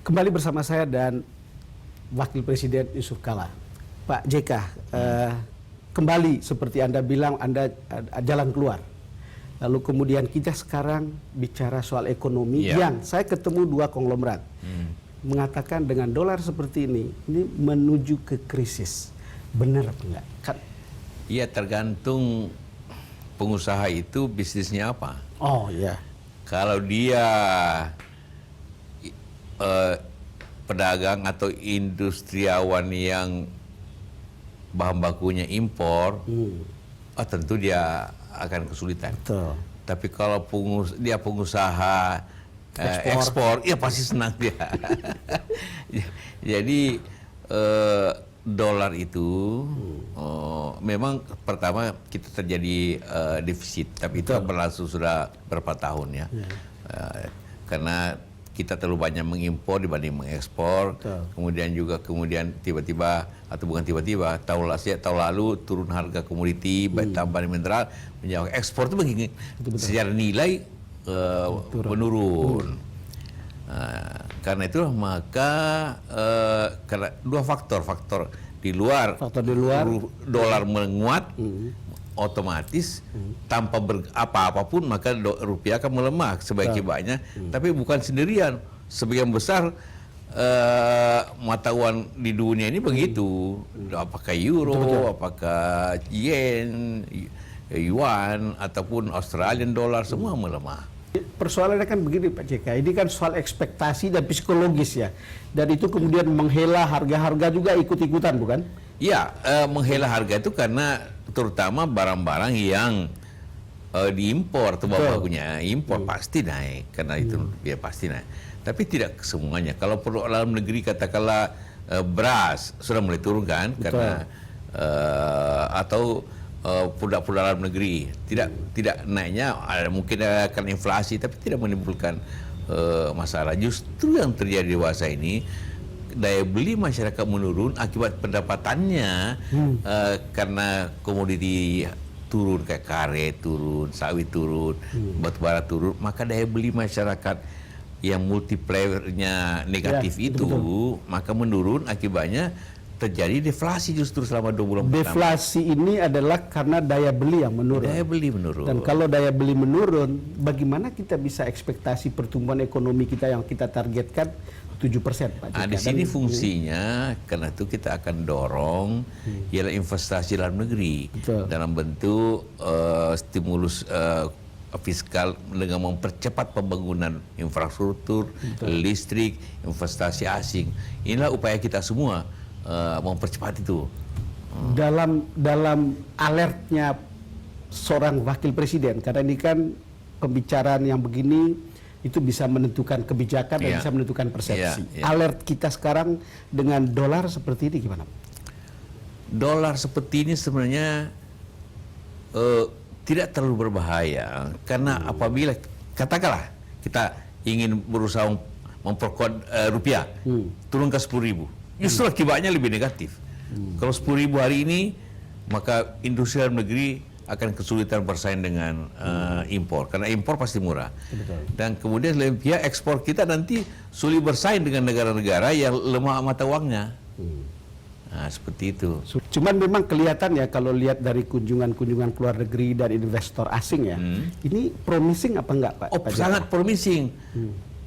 Kembali bersama saya dan Wakil Presiden Yusuf Kala. Pak JK, kembali seperti Anda bilang, Anda jalan keluar. Lalu kemudian kita sekarang bicara soal ekonomi yang saya ketemu dua konglomerat. Mengatakan dengan dolar seperti ini menuju ke krisis. Benar apa enggak? Iya, tergantung pengusaha itu bisnisnya apa. Oh iya. Kalau dia pedagang atau industriawan yang bahan bakunya impor, tentu dia akan kesulitan. Betul. Tapi kalau dia pengusaha ekspor, ya pasti senang dia. Jadi dolar itu memang pertama kita terjadi defisit, tapi itu berlangsung sudah berapa tahun ya. Karena kita terlalu banyak mengimpor dibanding mengekspor. Kemudian tiba-tiba, atau bukan tiba-tiba, tahun lalu turun harga komoditi baik tambang mineral, menjauh ekspor itu begini secara nilai menurun. Karena itu maka karena dua faktor di luar dolar menguat, otomatis tanpa apapun maka rupiah akan melemah sebaik-baiknya. Tapi bukan sendirian, sebagian besar mata uang di dunia ini begitu. Apakah euro, apakah yen, yuan, ataupun Australian dollar, semua melemah. Persoalannya kan begini Pak JK, ini kan soal ekspektasi dan psikologis ya. Dan itu kemudian menghela harga-harga juga ikut-ikutan, bukan? Ya, menghela harga itu karena terutama barang-barang yang diimpor atau bahan-bakunya impor pasti naik, karena itu ya pasti naik. Tapi tidak semuanya. Kalau produk dalam negeri katakanlah beras sudah mulai turun kan, karena atau produk-produk dalam negeri tidak naiknya, mungkin akan inflasi, tapi tidak menimbulkan masalah. Justru yang terjadi di masa ini, daya beli masyarakat menurun akibat pendapatannya karena komoditi turun, kayak karet turun, sawit turun, batubara turun, maka daya beli masyarakat yang multipliernya negatif maka menurun, akibatnya terjadi deflasi justru selama 2 bulan pertama. Deflasi ini adalah karena daya beli yang menurun. Daya beli menurun. Dan kalau daya beli menurun, bagaimana kita bisa ekspektasi pertumbuhan ekonomi kita yang kita targetkan 7%, Pak JK? Di sini fungsinya, karena itu kita akan dorong ialah investasi dalam negeri. Dalam bentuk stimulus fiskal dengan mempercepat pembangunan infrastruktur, listrik, investasi asing. Inilah upaya kita semua mempercepat itu. Dalam alertnya seorang wakil presiden, karena ini kan pembicaraan yang begini itu bisa menentukan kebijakan dan bisa menentukan persepsi. Alert kita sekarang dengan dolar seperti ini gimana? Dolar seperti ini sebenarnya tidak terlalu berbahaya, karena apabila katakanlah kita ingin berusaha memperkuat rupiah, turun ke 10.000, justru akibatnya lebih negatif. Kalau 10.000 hari ini, maka industri dalam negeri akan kesulitan bersaing dengan impor, karena impor pasti murah. Dan kemudian selain pihak ekspor kita nanti sulit bersaing dengan negara-negara yang lemah mata uangnya. Nah, seperti itu. Cuman memang kelihatan ya, kalau lihat dari kunjungan-kunjungan keluar negeri dan investor asing ya, ini promising apa enggak Pak? Sangat promising.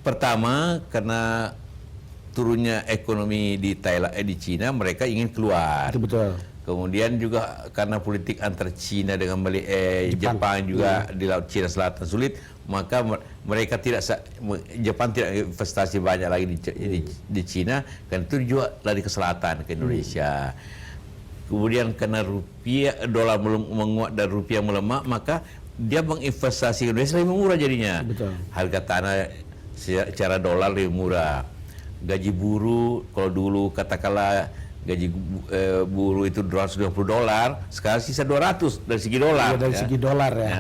Pertama, karena turunnya ekonomi di Thailand, di Cina, mereka ingin keluar. Betul. Kemudian juga karena politik antar Cina dengan Jepang juga di Laut Cina Selatan sulit, maka mereka Jepang tidak investasi banyak lagi di Cina, kan itu juga lari ke selatan, ke Indonesia. Kemudian karena dolar menguat dan rupiah melemah, maka dia menginvestasi Indonesia lebih murah jadinya. Harga tanah secara dolar lebih murah. Gaji buruh, kalau dulu katakanlah gaji buruh itu $250, sekarang sisa 200 dari segi dolar. Dari segi dolar ya.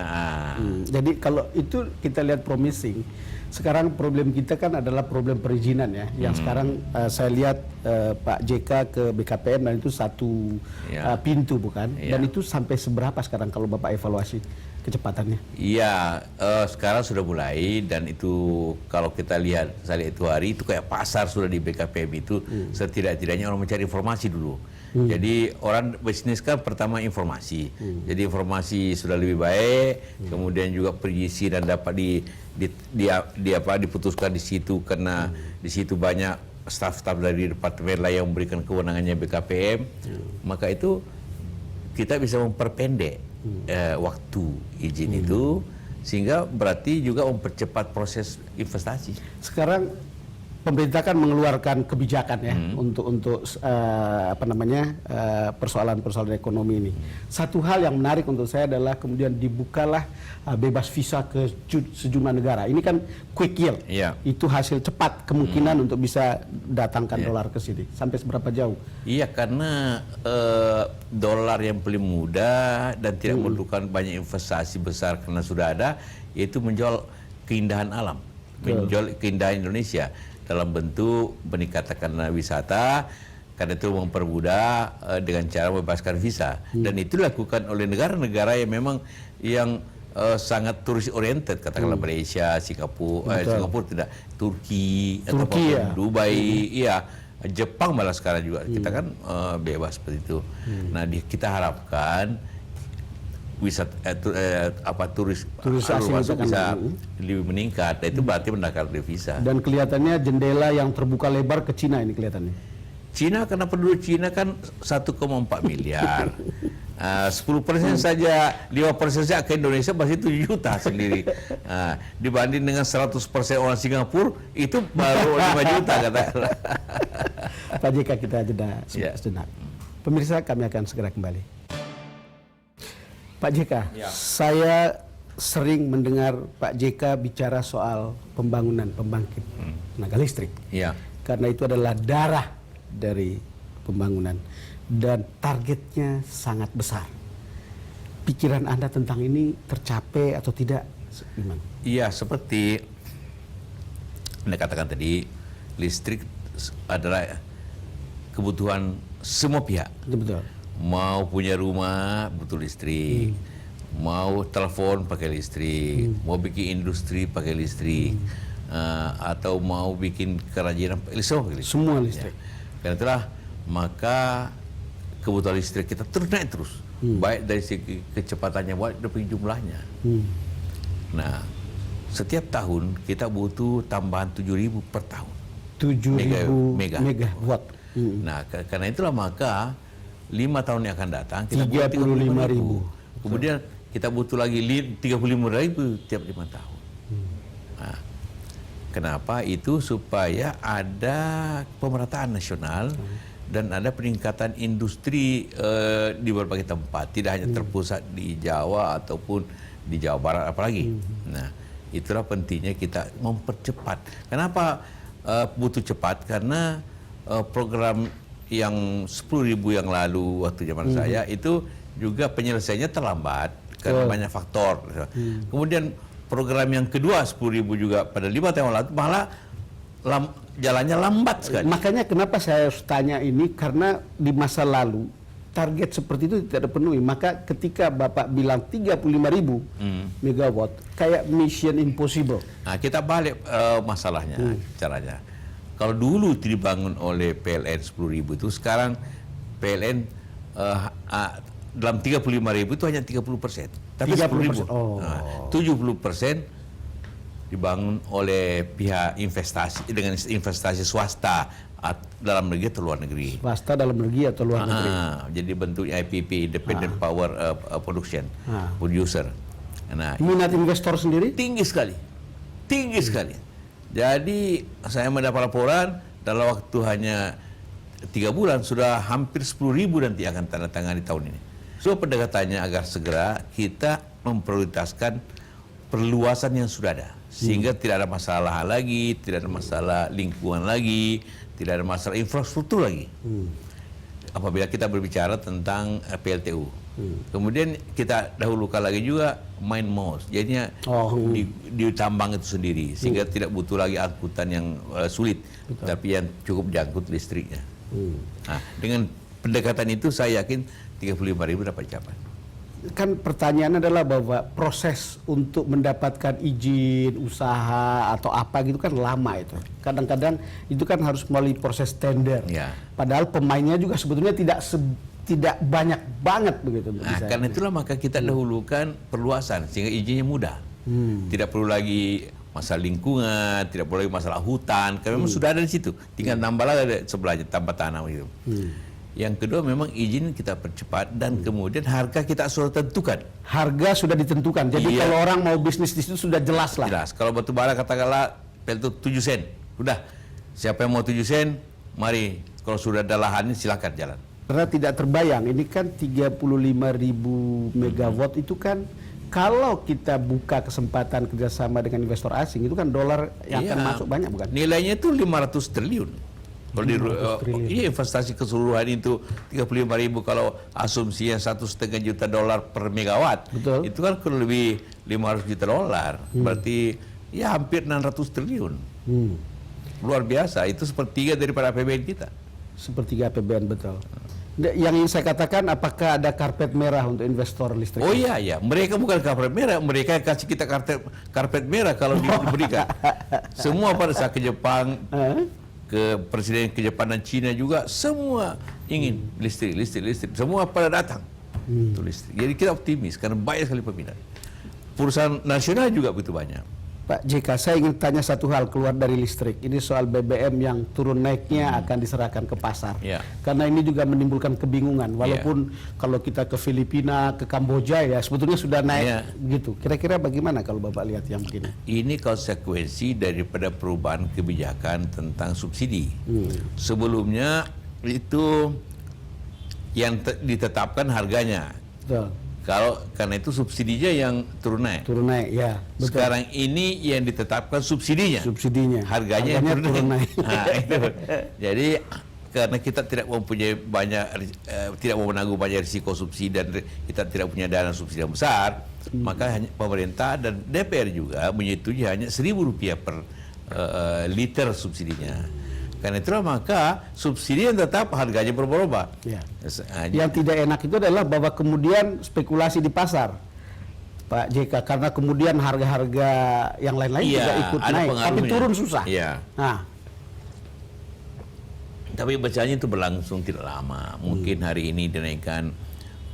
Jadi kalau itu kita lihat promising. Sekarang problem kita kan adalah problem perizinan ya. Yang sekarang saya lihat Pak JK ke BKPM dan itu satu pintu bukan? Dan itu sampai seberapa sekarang kalau Bapak evaluasi? kecepatannya? Iya, sekarang sudah mulai, dan itu kalau kita lihat, saya lihat itu hari itu kayak pasar sudah di BKPM itu, setidak-tidaknya orang mencari informasi dulu. Jadi orang bisnis kan pertama informasi. Jadi informasi sudah lebih baik, kemudian juga perizinan dapat diputuskan di situ, karena di situ banyak staf-staf dari departemen lain yang memberikan kewenangannya BKPM. Maka itu kita bisa memperpendek waktu izin itu, sehingga berarti juga mempercepat proses investasi. Sekarang pemerintah kan mengeluarkan kebijakan ya untuk persoalan-persoalan ekonomi ini. Satu hal yang menarik untuk saya adalah kemudian dibukalah bebas visa ke sejumlah negara. Ini kan quick yield. Iya. Itu hasil cepat kemungkinan untuk bisa datangkan dolar ke sini. Sampai seberapa jauh? Iya, karena dolar yang paling mudah dan tidak memerlukan banyak investasi besar karena sudah ada, yaitu menjual keindahan alam, menjual keindahan Indonesia dalam bentuk meningkatkan wisata, karena itu mempermudah dengan cara membebaskan visa. Dan itu dilakukan oleh negara-negara yang memang sangat turis oriented, katakanlah Malaysia, Singapura tidak, Turki ataupun Dubai, iya, Jepang malah sekarang juga kita kan bebas seperti itu. Nah, kita harapkan turis asing masuk itu bisa lebih meningkat. Itu berarti meningkat devisa. Dan kelihatannya jendela yang terbuka lebar ke Cina ini kelihatannya. Cina, karena penduduk Cina kan 1,4 miliar. 10% saja, 5% saja ke Indonesia masih 7 juta sendiri. Dibanding dengan 100% orang Singapura, itu baru 5 juta katakanlah. Pak JK, kita jeda sejenak. Pemirsa, kami akan segera kembali. Pak JK, saya sering mendengar Pak JK bicara soal pembangunan pembangkit tenaga listrik. Karena itu adalah darah dari pembangunan dan targetnya sangat besar. Pikiran Anda tentang ini tercapai atau tidak? Gimana? Iya, seperti Anda katakan tadi, listrik adalah kebutuhan semua pihak. Betul. Mau punya rumah butuh listrik, mau telepon pakai listrik, mau bikin industri pakai listrik, atau mau bikin kerajinan semua pakai listrik. Semua listrik. Karena itulah maka kebutuhan listrik kita terus naik terus, baik dari segi kecepatannya, baik dari jumlahnya. Nah, setiap tahun kita butuh tambahan 7.000 per tahun. 7.000 megawatt. Nah, karena itulah maka 5 tahun yang akan datang kita butuh 35.000. Kemudian kita butuh lagi 35.000 tiap 5 tahun. Nah, kenapa itu? Supaya ada pemerataan nasional dan ada peningkatan industri di berbagai tempat, tidak hanya terpusat di Jawa ataupun di Jawa Barat apalagi. Nah, itulah pentingnya kita mempercepat. Kenapa butuh cepat? Karena program yang 10.000 yang lalu waktu zaman saya itu juga penyelesaiannya terlambat karena banyak faktor. Kemudian program yang kedua 10.000 juga pada 5 tahun lalu malah jalannya lambat sekali. Makanya kenapa saya harus tanya ini, karena di masa lalu target seperti itu tidak terpenuhi. Maka ketika Bapak bilang 35.000 megawatt, kayak mission impossible. Nah, kita balik masalahnya, caranya. Kalau dulu itu dibangun oleh PLN 10.000 itu, sekarang PLN dalam 35.000 itu hanya 30%. Tapi 10.000. 70% dibangun oleh pihak investasi dengan investasi swasta dalam negeri atau luar negeri. Swasta dalam negeri atau luar negeri. Jadi bentuknya IPP, Independent Power Production, Producer. Nah, minat investor sendiri tinggi sekali. Tinggi sekali. Jadi saya mendapat laporan dalam waktu hanya 3 bulan sudah hampir 10.000 nanti akan tanda tangan di tahun ini. So pendekatannya agar segera kita memprioritaskan perluasan yang sudah ada, sehingga tidak ada masalah lagi, tidak ada masalah lingkungan lagi, tidak ada masalah infrastruktur lagi. Apabila kita berbicara tentang PLTU. Kemudian kita dahulukan lagi juga mine mouse, jadinya di tambang itu sendiri, sehingga tidak butuh lagi angkutan yang sulit, tapi yang cukup jangkut listriknya. Nah, dengan pendekatan itu saya yakin 35.000 dapat capai. kan pertanyaannya adalah bahwa proses untuk mendapatkan izin usaha atau apa gitu kan lama itu. Kadang-kadang itu kan harus melalui proses tender. Ya. Padahal pemainnya juga sebetulnya tidak banyak banget begitu. Nah, karena itulah maka kita dahulukan perluasan sehingga izinnya mudah. Tidak perlu lagi masalah lingkungan, tidak perlu lagi masalah hutan, karena memang sudah ada di situ. Tinggal nambah lagi sebelahnya tanpa tanam itu. Yang kedua memang izin kita percepat dan kemudian harga kita sudah tentukan. Harga sudah ditentukan. Jadi Iya. kalau orang mau bisnis di situ sudah jelas lah. Jelas. Kalau batu bara katakanlah peltu 7 sen. Udah. Siapa yang mau 7 sen, mari. Kalau sudah ada lahannya silakan jalan. Karena tidak terbayang, ini kan 35.000 megawatt itu kan kalau kita buka kesempatan kerjasama dengan investor asing itu kan dolar yang akan masuk banyak bukan? Nilainya itu 500 triliun. Kalau iya investasi keseluruhan itu 35.000 kalau asumsinya 1,5 juta dolar per megawatt. Betul. Itu kan kurang lebih 500 juta dolar. Berarti ya hampir 600 triliun. Luar biasa, itu sepertiga daripada APBN kita. Sepertiga APBN betul. Yang ingin saya katakan apakah ada karpet merah untuk investor listrik? Oh iya, iya. Mereka bukan karpet merah, mereka kasih kita karpet merah kalau diberikan. Semua pada saat ke Jepang, ke presiden ke Jepang dan Cina juga, semua ingin listrik. Semua pada datang untuk listrik. Jadi kita optimis karena banyak sekali peminat. Perusahaan nasional juga begitu banyak. Pak JK, saya ingin tanya satu hal keluar dari listrik. Ini soal BBM yang turun naiknya akan diserahkan ke pasar. Ya. Karena ini juga menimbulkan kebingungan. Walaupun kalau kita ke Filipina, ke Kamboja ya sebetulnya sudah naik gitu. Kira-kira bagaimana kalau Bapak lihat yang begini? Ini konsekuensi daripada perubahan kebijakan tentang subsidi. Sebelumnya itu yang ditetapkan harganya. Betul. Karena itu subsidinya yang turun naik. Turun naik, ya. Betul. Sekarang ini yang ditetapkan subsidinya. Harganya yang turun naik. Nah, itu. Jadi karena kita tidak mempunyai tidak mau menanggung banyak risiko subsidi dan kita tidak punya dana subsidi yang besar, maka hanya pemerintah dan DPR juga menyetujui hanya Rp1.000 per liter subsidinya. Karena itulah maka subsidi yang tetap harganya berubah-ubah. Ya. Yang tidak enak itu adalah bahwa kemudian spekulasi di pasar, Pak JK, karena kemudian harga-harga yang lain-lain juga ikut naik, tapi turun susah. Iya. Nah. Tapi bacanya itu berlangsung tidak lama. Mungkin hari ini dinaikkan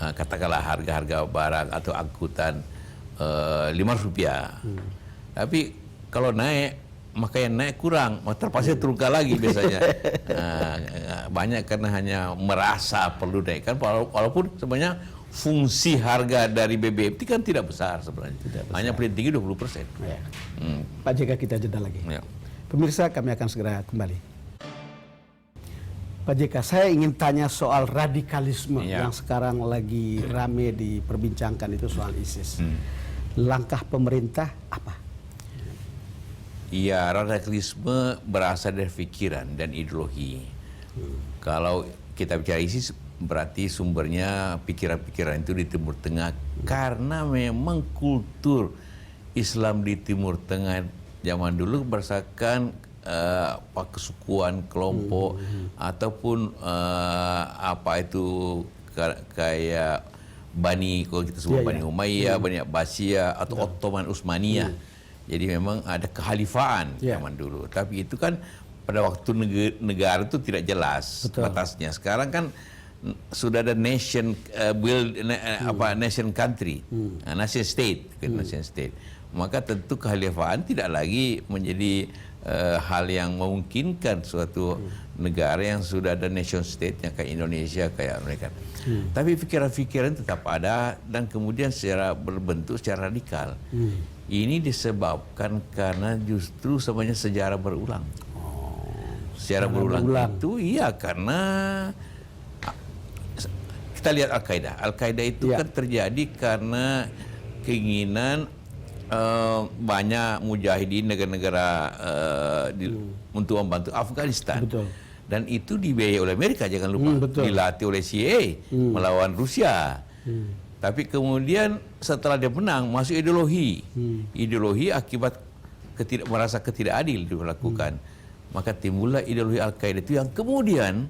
katakanlah harga-harga barang atau angkutan Rp5. Tapi kalau naik maka yang naik kurang, terpaksa turunkan lagi biasanya. Banyak karena hanya merasa perlu naikkan, walaupun sebenarnya fungsi harga dari BBM itu kan tidak besar sebenarnya. Hanya paling tinggi 20%. Ya. Pak JK, kita jeda lagi. Ya. Pemirsa, kami akan segera kembali. Pak JK, saya ingin tanya soal radikalisme yang sekarang lagi rame diperbincangkan, itu soal ISIS. Langkah pemerintah apa? Iya, radikalisme berasal dari pikiran dan ideologi. Kalau kita bicara ISIS, berarti sumbernya pikiran-pikiran itu di Timur Tengah. Karena memang kultur Islam di Timur Tengah zaman dulu berdasarkan kesukuan kelompok ataupun apa itu kayak Bani, kalau kita sebut Bani Umayyah, Bani Abbasiyah atau Ottoman Utsmaniyah. Jadi memang ada kehalifaan zaman dulu. Tapi itu kan pada waktu negara itu tidak jelas batasnya. Sekarang kan sudah ada nation nation country, nation state, nation state. Maka tentu kehalifaan tidak lagi menjadi hal yang memungkinkan suatu negara yang sudah ada nation state-nya kayak Indonesia, kayak mereka. Tapi pikiran-pikiran tetap ada dan kemudian secara berbentuk secara radikal. Ini disebabkan karena justru sebenarnya sejarah berulang. Sejarah berulang itu karena kita lihat Al-Qaeda. Al-Qaeda itu kan terjadi karena keinginan banyak mujahidin negara-negara untuk membantu Afghanistan. Betul. Dan itu dibiayai oleh Amerika, jangan lupa. Dilatih oleh CIA melawan Rusia. Tapi kemudian setelah dia menang, masuk ideologi. Ideologi akibat merasa ketidakadil dilakukan. Maka timbullah ideologi Al-Qaeda itu yang kemudian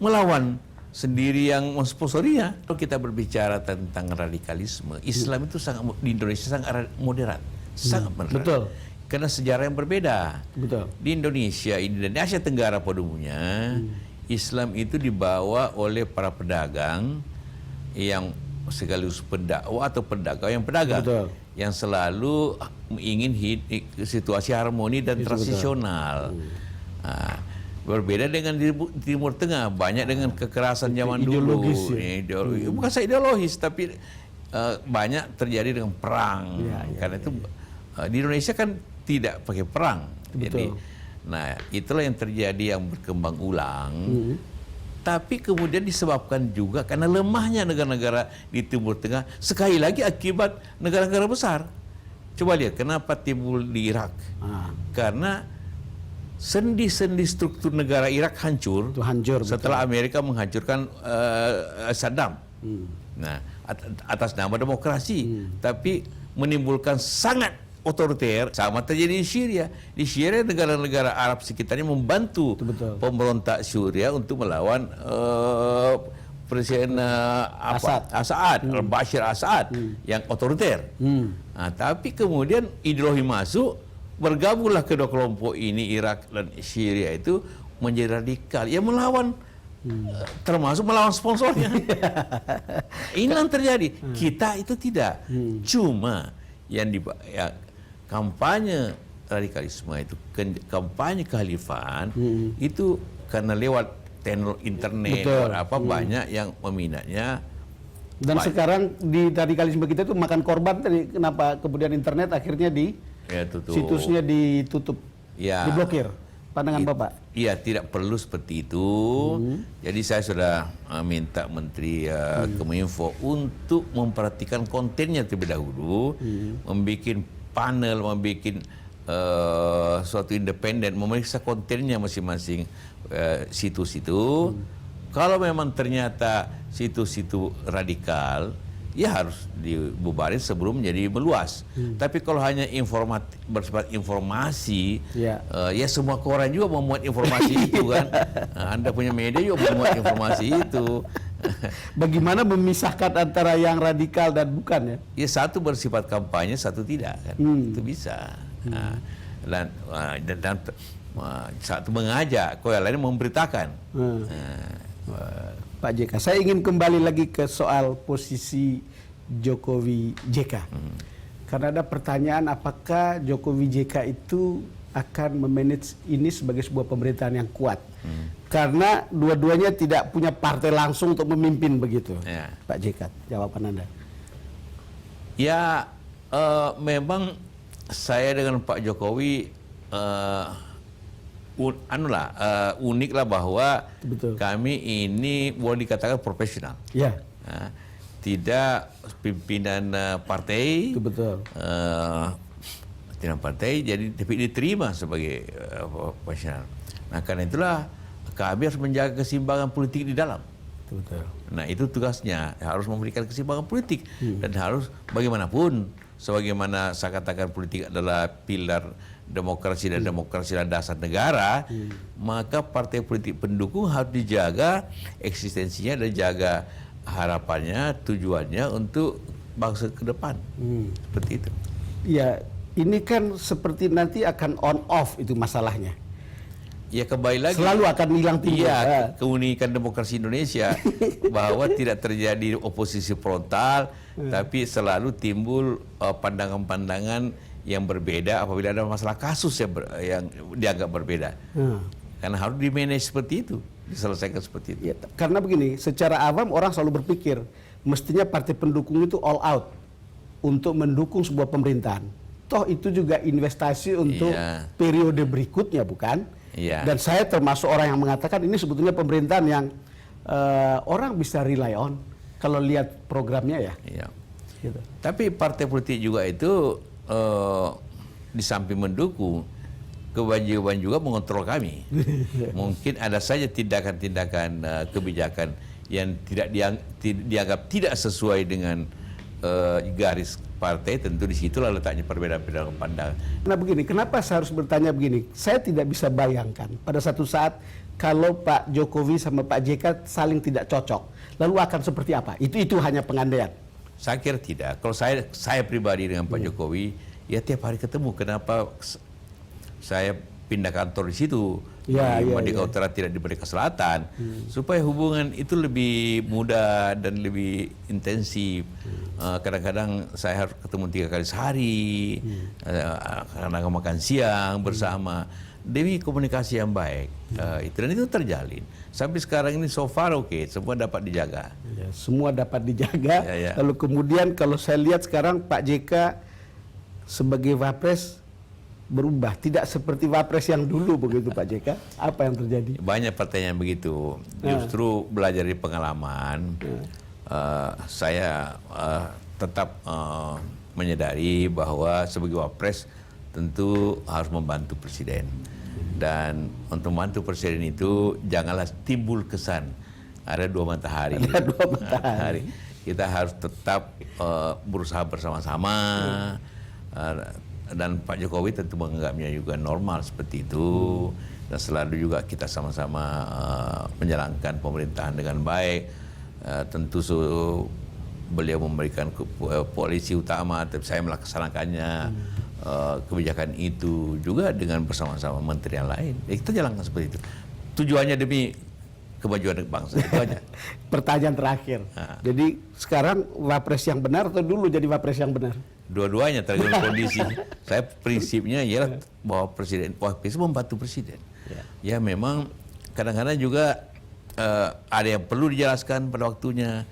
melawan sendiri yang mensponsorinya. Kalau kita berbicara tentang radikalisme, Islam itu di Indonesia sangat moderat, sangat moderat. Betul. Karena sejarah yang berbeda. Betul. Di Indonesia, di Asia Tenggara pada umumnya, Islam itu dibawa oleh para pedagang yang sekaligus pendakwah atau pedagang Betul. yang selalu ingin situasi harmoni dan transisional. Nah, berbeda dengan di Timur Tengah, banyak dengan kekerasan zaman dulu. Ideologis, Bukan saya ideologis, tapi banyak terjadi dengan perang. Karena itu di Indonesia kan tidak pakai perang. Jadi, nah itulah yang terjadi, yang berkembang ulang. Tapi kemudian disebabkan juga karena lemahnya negara-negara di Timur Tengah, sekali lagi akibat negara-negara besar. Coba lihat kenapa timbul di Irak. Karena sendi-sendi struktur negara Irak hancur, setelah Amerika menghancurkan Saddam. Nah, atas nama demokrasi, tapi menimbulkan sangat otoriter. Sama terjadi di Syria. Di Syria negara-negara Arab sekitarnya membantu pemberontak Syria untuk melawan Presiden Assad, Bashar Assad yang otoriter. Nah, tapi kemudian ideologi masuk, bergabunglah kedua kelompok ini, Irak dan Syria itu menjadi radikal. Ya melawan, termasuk melawan sponsornya. Ini yang terjadi. Kita itu tidak. Cuma yang kampanye radikalisme itu, kampanye kehalifan itu karena lewat internet, banyak yang meminatnya. Dan sekarang di radikalisme kita itu makan korban tadi, kenapa kemudian internet akhirnya situsnya ditutup, diblokir. Pandangan Bapak? Iya, tidak perlu seperti itu. Jadi saya sudah minta Menteri Kominfo untuk memperhatikan kontennya terlebih dahulu, membuat panel, membuat suatu independen, memeriksa kontennya masing-masing situs itu. Kalau memang ternyata situs itu radikal, ya harus dibubarin sebelum menjadi meluas. Tapi kalau hanya bersifat informasi, ya semua koran juga memuat informasi itu kan. Nah, Anda punya media juga memuat informasi itu. Bagaimana memisahkan antara yang radikal dan bukan ya? Ya satu bersifat kampanye, satu tidak kan. Itu bisa. Dan satu mengajak, yang lain memberitakan. Pak JK, saya ingin kembali lagi ke soal posisi Jokowi JK. Karena ada pertanyaan apakah Jokowi JK itu akan memanage ini sebagai sebuah pemerintahan yang kuat. Karena dua-duanya tidak punya partai langsung untuk memimpin begitu. Pak JK, jawaban Anda. Ya, memang saya dengan Pak Jokowi uniklah bahwa kami ini boleh dikatakan profesional. Tidak pimpinan partai, pimpinan partai, jadi diterima sebagai profesional. Nah, karena itulah kami harus menjaga keseimbangan politik di dalam. Nah, itu tugasnya, harus memberikan keseimbangan politik dan harus bagaimanapun, sebagaimana saya katakan politik adalah pilar demokrasi dan demokrasi adalah dasar negara, maka partai politik pendukung harus dijaga eksistensinya dan jaga harapannya, tujuannya untuk bangsa ke depan. Seperti itu. Ya, ini kan seperti nanti akan on off itu masalahnya. Ya, kembali lagi. Selalu akan hilang timbul. Iya, keunikan demokrasi Indonesia bahwa tidak terjadi oposisi frontal, tapi selalu timbul pandangan-pandangan yang berbeda apabila ada masalah kasus yang dianggap berbeda. Karena harus di-manage seperti itu, diselesaikan seperti itu. Ya, karena begini, secara awam orang selalu berpikir mestinya partai pendukung itu all out untuk mendukung sebuah pemerintahan. Toh itu juga investasi untuk periode berikutnya, bukan? Dan saya termasuk orang yang mengatakan ini sebetulnya pemerintahan yang orang bisa rely on kalau lihat programnya ya. Gitu. Tapi partai politik juga itu di samping mendukung, kewajiban juga mengontrol kami. Mungkin ada saja tindakan-tindakan kebijakan yang tidak dianggap tidak sesuai dengan garis partai, tentu di situlah letaknya perbedaan-perbedaan pandangan. Nah begini, kenapa saya harus bertanya begini? Saya tidak bisa bayangkan pada satu saat kalau Pak Jokowi sama Pak JK saling tidak cocok, lalu akan seperti apa? Itu hanya pengandaian. Saya kira tidak. Kalau saya pribadi dengan Pak Jokowi, ya tiap hari ketemu. Kenapa saya pindah kantor di situ, di Merdeka Utara, tidak di Merdeka Selatan, supaya hubungan itu lebih mudah dan lebih intensif. Kadang-kadang saya harus ketemu 3 kali sehari, karena makan siang bersama, demi komunikasi yang baik. Dan itu terjalin. Sampai sekarang ini so far oke, semua dapat dijaga. Ya, semua dapat dijaga. Ya. Lalu kemudian kalau saya lihat sekarang Pak JK sebagai Wapres berubah, tidak seperti Wapres yang dulu begitu Pak JK. Apa yang terjadi? Banyak pertanyaan begitu. Justru belajar dari pengalaman, saya tetap menyadari bahwa sebagai Wapres tentu harus membantu Presiden. Dan untuk membantu Presiden itu janganlah timbul kesan ada 2 matahari. Ada 2 matahari. Kita harus tetap berusaha bersama-sama. Dan Pak Jokowi tentu menganggapnya juga normal seperti itu, dan selalu juga kita sama-sama menjalankan pemerintahan dengan baik. Tentu beliau memberikan polisi utama, tapi saya melaksanakannya kebijakan itu juga dengan bersama-sama menteri yang lain. Kita jalankan seperti itu. Tujuannya demi kemajuan bangsa, itu aja. Pertanyaan terakhir. Jadi sekarang Wapres yang benar atau dulu jadi Wapres yang benar? Dua-duanya tergantung kondisi. Saya prinsipnya ialah bahwa Presiden Wapres membantu Presiden. Ya memang kadang-kadang juga ada yang perlu dijelaskan pada waktunya.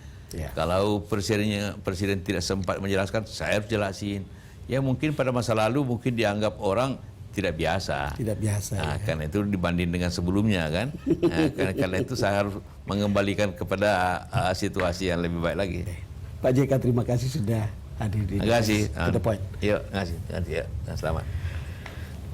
Kalau Presiden tidak sempat menjelaskan, saya harus jelasin. Ya mungkin pada masa lalu mungkin dianggap orang tidak biasa. Tidak biasa. Nah, karena itu dibanding dengan sebelumnya kan. Nah, karena itu saya harus mengembalikan kepada situasi yang lebih baik lagi. Pak JK, terima kasih sudah hadir di Terima kasih. To the Point. Yuk, terima kasih. Ya, selamat.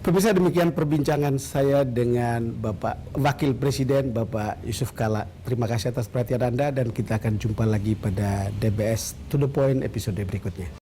Pemirsa, demikian perbincangan saya dengan Bapak Wakil Presiden Bapak Yusuf Kala. Terima kasih atas perhatian Anda dan kita akan jumpa lagi pada DBS To The Point episode berikutnya.